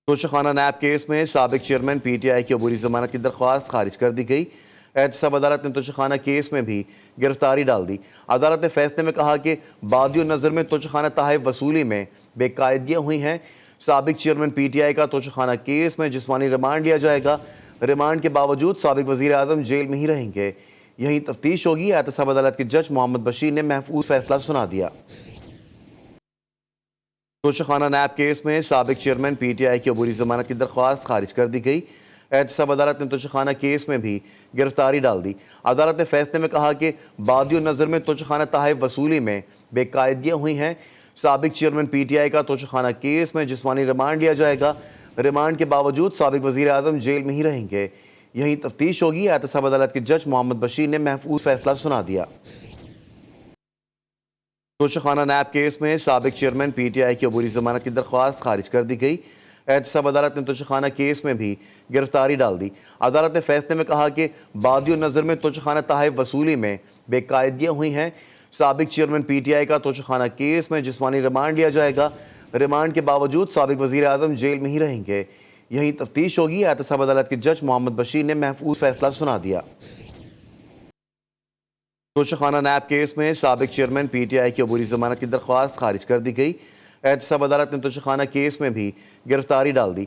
توشخانہ NAB case میں سابق chairman P T I کی عبوری ضمانت کی درخواست خارج کر دی گئی۔ احتساب عدالت نے توشخانہ کیس میں بھی گرفتاری ڈال دی۔ عدالت نے فیصلے میں کہا کہ بادی النظر میں توشخانہ تحائف وصولی میں بے قاعدگیاں ہوئی ہیں۔ سابق چیئرمین پی ٹی آئی کا توشخانہ کیس میں جسمانی ریمانڈ لیا جائے گا۔ ریمانڈ کے باوجود سابق وزیر اعظم جیل میں ہی رہیں گے، یہیں تفتیش ہوگی۔ احتساب عدالت کے جج محمد بشیر نے محفوظ فیصلہ سنا دیا۔ توشخانہ نیب کیس میں سابق چیئرمین پی ٹی آئی کی عبوری ضمانت کی درخواست خارج کر دی گئی۔ احتساب عدالت نے توشخانہ کیس میں بھی گرفتاری ڈال دی۔ عدالت نے فیصلے میں کہا کہ بادی النظر میں توشخانہ تحائف وصولی میں بے قاعدگیاں ہوئی ہیں۔ سابق چیئرمین پی ٹی آئی کا توشخانہ کیس میں جسمانی ریمانڈ لیا جائے گا۔ ریمانڈ کے باوجود سابق وزیر اعظم جیل میں ہی رہیں گے، یہیں تفتیش ہوگی۔ احتساب عدالت کے جج محمد بشیر نے محفوظ فیصلہ سنا دیا۔ توشخانہ نیب کیس میں سابق چیئرمین پی ٹی آئی کی عبوری ضمانت کی درخواست خارج کر دی گئی۔ احتساب عدالت نے توشخانہ کیس میں بھی گرفتاری ڈال دی۔ عدالت نے فیصلے میں کہا کہ بادی النظر میں توشخانہ تحائف وصولی میں بے قاعدگیاں ہوئی ہیں۔ سابق چیئرمین پی ٹی آئی کا توشخانہ کیس میں جسمانی ریمانڈ لیا جائے گا۔ ریمانڈ کے باوجود سابق وزیر اعظم جیل میں ہی رہیں گے، یہیں تفتیش ہوگی۔ احتساب عدالت کے جج محمد بشیر نے محفوظ فیصلہ سنا دیا۔ توشخانہ نیب کیس میں سابق چیئرمین پی ٹی آئی کی عبوری ضمانت کی درخواست خارج کر دی گئی۔ احتساب عدالت نے توشخانہ کیس میں بھی گرفتاری ڈال دی۔